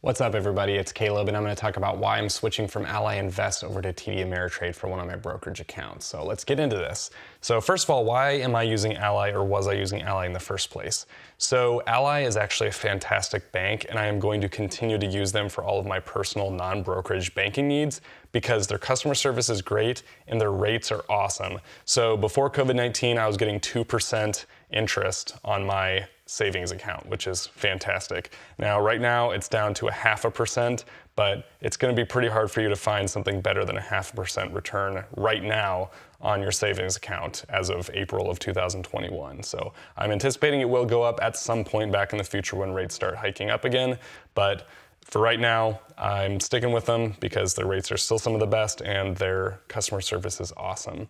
What's up, everybody? It's Caleb, and I'm going to talk about why I'm switching from Ally Invest over to TD Ameritrade for one of my brokerage accounts. So let's get into this. So first of all, why am I using Ally, or was I using Ally in the first place? So Ally is actually a fantastic bank, and I am going to continue to use them for all of my personal non-brokerage banking needs because their customer service is great and their rates are awesome. So before COVID-19, I was getting 2% interest on my savings account, which is fantastic. Now, right now, it's down to 0.5%, but it's going to be pretty hard for you to find something better than 0.5% return right now on your savings account as of April of 2021. So I'm anticipating it will go up at some point back in the future when rates start hiking up again, but for right now, I'm sticking with them because their rates are still some of the best and their customer service is awesome.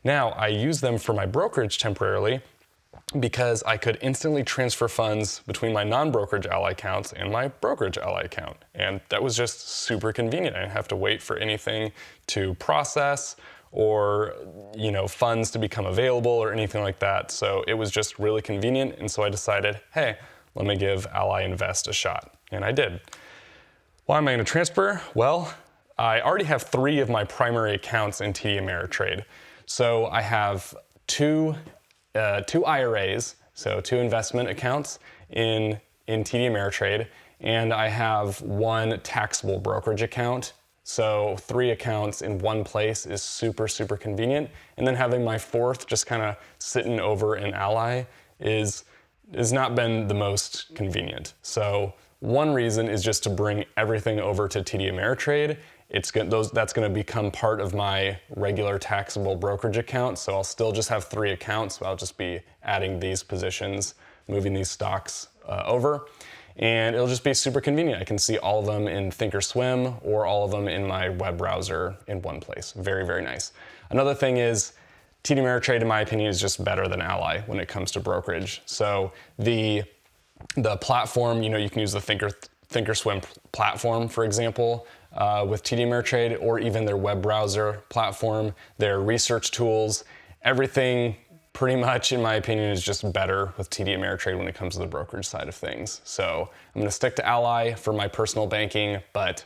Now, I use them for my brokerage temporarily because I could instantly transfer funds between my non-brokerage Ally accounts and my brokerage Ally account. And that was just super convenient. I didn't have to wait for anything to process or, funds to become available or anything like that. So it was just really convenient. And so I decided, hey, let me give Ally Invest a shot. And I did. Why am I going to transfer? Well, I already have 3 of my primary accounts in TD Ameritrade. So I have two IRAs, so 2 investment accounts in TD Ameritrade, and I have 1 taxable brokerage account. So 3 accounts in one place is super, super convenient. And then having my 4th just kind of sitting over in Ally has not been the most convenient. So one reason is just to bring everything over to TD Ameritrade. That's going to become part of my regular taxable brokerage account. So I'll still just have 3 accounts. I'll just be adding these positions, moving these stocks over, and it'll just be super convenient. I can see all of them in Thinkorswim or all of them in my web browser in one place. Very, very nice. Another thing is TD Ameritrade, in my opinion, is just better than Ally when it comes to brokerage. So the platform, you can use the Thinkorswim platform, for example, with TD Ameritrade, or even their web browser platform, their research tools. Everything pretty much, in my opinion, is just better with TD Ameritrade when it comes to the brokerage side of things. So I'm going to stick to Ally for my personal banking, but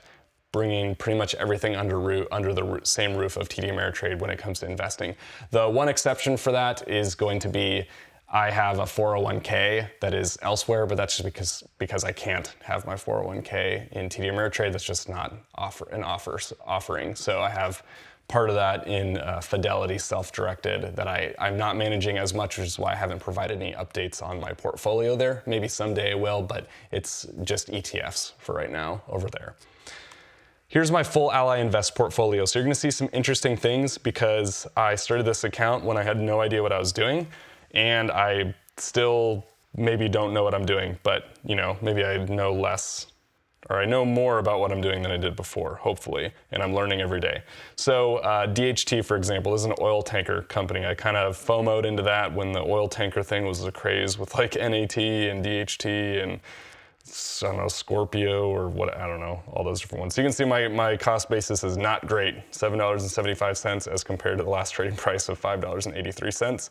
bringing pretty much everything under the same roof of TD Ameritrade when it comes to investing. The one exception for that is going to be I have a 401k that is elsewhere, but that's just because I can't have my 401k in TD Ameritrade. That's just not offering. So I have part of that in Fidelity self-directed that I'm not managing as much, which is why I haven't provided any updates on my portfolio there. Maybe someday I will, but it's just ETFs for right now over there. Here's my full Ally Invest portfolio. So you're going to see some interesting things because I started this account when I had no idea what I was doing. And I still maybe don't know what I'm doing, but maybe I know less, or I know more about what I'm doing than I did before, hopefully, and I'm learning every day. So DHT, for example, is an oil tanker company. I kind of FOMO'd into that when the oil tanker thing was a craze with like NAT and DHT and I don't know, Scorpio or what, I don't know, all those different ones. So you can see my cost basis is not great, $7.75 as compared to the last trading price of $5.83.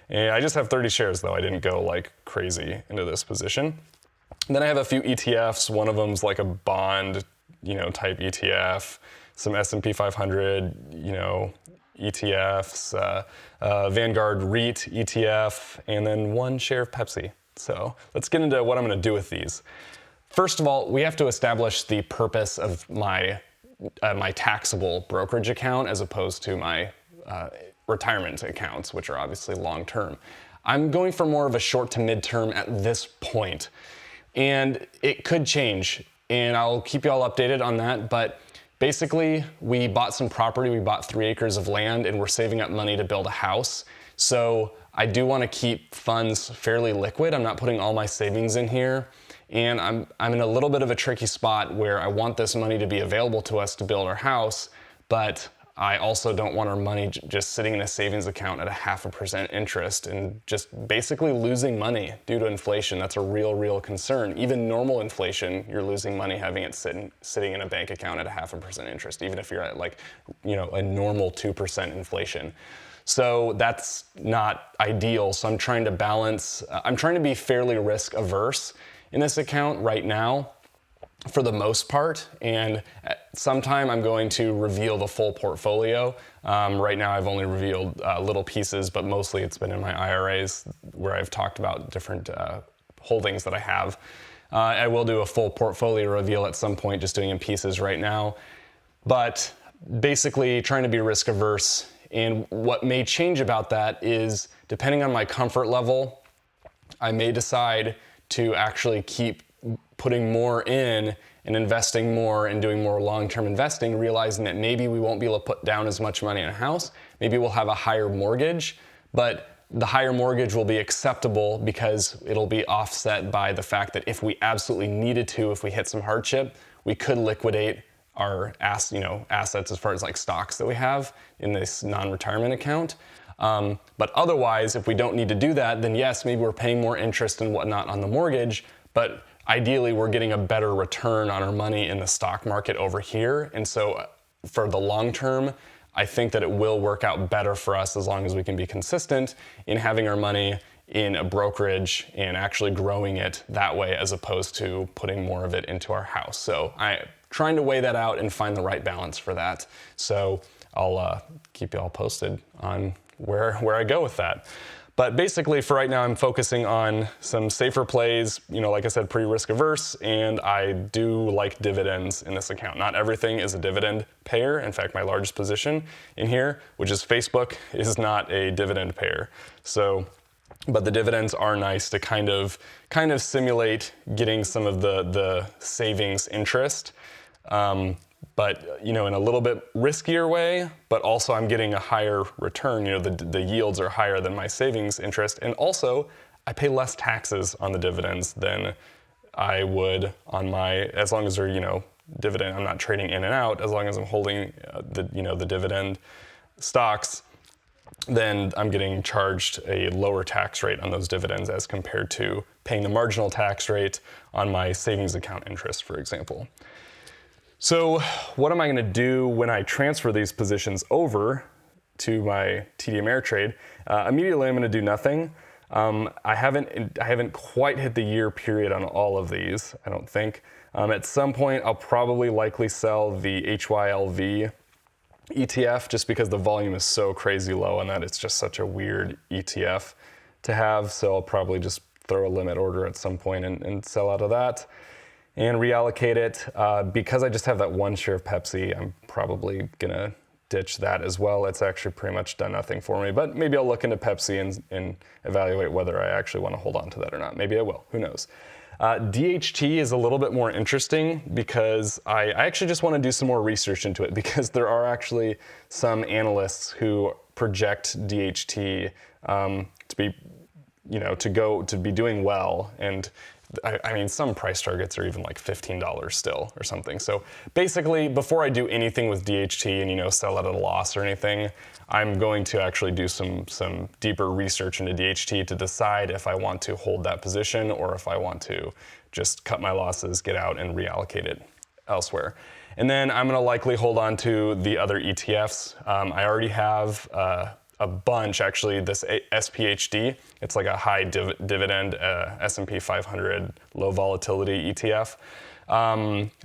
And I just have 30 shares though. I didn't go like crazy into this position. And then I have a few ETFs. One of them's like a bond, type ETF, some S&P 500, ETFs, Vanguard REIT ETF, and then 1 share of Pepsi. So let's get into what I'm going to do with these. First of all, we have to establish the purpose of my taxable brokerage account as opposed to my retirement accounts, which are obviously long-term. I'm going for more of a short to mid-term at this point, and it could change, and I'll keep you all updated on that, but basically, we bought some property. We bought 3 acres of land, and we're saving up money to build a house. So I do want to keep funds fairly liquid. I'm not putting all my savings in here. And I'm in a little bit of a tricky spot where I want this money to be available to us to build our house, but I also don't want our money just sitting in a savings account at 0.5% interest and just basically losing money due to inflation. That's a real concern. Even normal inflation, you're losing money having it sitting in a bank account at 0.5% interest, even if you're at a normal 2% inflation. So that's not ideal. So I'm trying to be fairly risk averse in this account right now. for the most part, and sometime I'm going to reveal the full portfolio. Right now I've only revealed little pieces, but mostly it's been in my IRAs where I've talked about different holdings that I have. I will do a full portfolio reveal at some point, just doing in pieces right now. But basically trying to be risk averse, and what may change about that is, depending on my comfort level, I may decide to actually keep putting more in and investing more and doing more long-term investing, realizing that maybe we won't be able to put down as much money in a house. Maybe we'll have a higher mortgage, but the higher mortgage will be acceptable because it'll be offset by the fact that if we absolutely needed to, if we hit some hardship, we could liquidate our assets as far as like stocks that we have in this non-retirement account. But otherwise, if we don't need to do that, then yes, maybe we're paying more interest and whatnot on the mortgage, but ideally we're getting a better return on our money in the stock market over here. And so for the long term, I think that it will work out better for us as long as we can be consistent in having our money in a brokerage and actually growing it that way, as opposed to putting more of it into our house. So I'm trying to weigh that out and find the right balance for that. So I'll keep you all posted on where I go with that. But basically for right now, I'm focusing on some safer plays, like I said, pretty risk averse, and I do like dividends in this account. Not everything is a dividend payer. In fact, my largest position in here, which is Facebook, is not a dividend payer. So, but the dividends are nice to kind of simulate getting some of the savings interest. But in a little bit riskier way, but also I'm getting a higher return. The yields are higher than my savings interest, and also I pay less taxes on the dividends than I would on as long as they're dividend. I'm not trading in and out. As long as I'm holding the dividend stocks, then I'm getting charged a lower tax rate on those dividends as compared to paying the marginal tax rate on my savings account interest, for example. So what am I going to do when I transfer these positions over to my TD Ameritrade? Immediately I'm going to do nothing. I haven't quite hit the year period on all of these, I don't think. At some point I'll probably likely sell the HYLV ETF, just because the volume is so crazy low on that. It's just such a weird ETF to have. So I'll probably just throw a limit order at some point and sell out of that and reallocate it. Because I just have that one share of Pepsi, I'm probably gonna ditch that as well. It's actually pretty much done nothing for me, but maybe I'll look into Pepsi and evaluate whether I actually want to hold on to that or not. Maybe I will, who knows. DHT is a little bit more interesting because I actually just want to do some more research into it, because there are actually some analysts who project DHT to be doing well, and I mean, some price targets are even like $15 still or something. So basically, before I do anything with DHT and sell it at a loss or anything, I'm going to actually do some deeper research into DHT to decide if I want to hold that position or if I want to just cut my losses, get out, and reallocate it elsewhere. And then I'm going to likely hold on to the other ETFs. I already have a bunch, actually. This SPHD, it's like a high dividend S&P 500 low volatility ETF.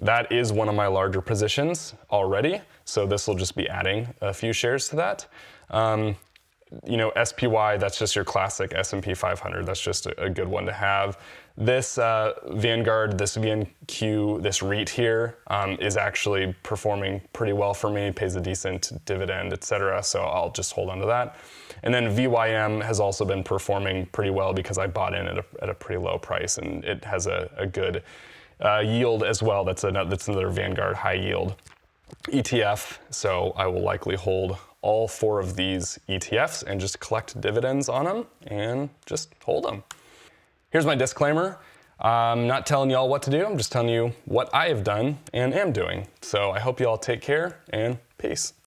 That is one of my larger positions already, so this will just be adding a few shares to that. SPY, that's just your classic S&P 500. That's just a good one to have. This Vanguard, this VNQ, this REIT here is actually performing pretty well for me, pays a decent dividend, etc. So I'll just hold on to that. And then VYM has also been performing pretty well because I bought in at a pretty low price, and it has a good yield as well. That's another Vanguard high yield ETF. So I will likely hold all 4 of these ETFs and just collect dividends on them and just hold them. Here's my disclaimer. I'm not telling y'all what to do. I'm just telling you what I have done and am doing. So I hope you all take care, and peace.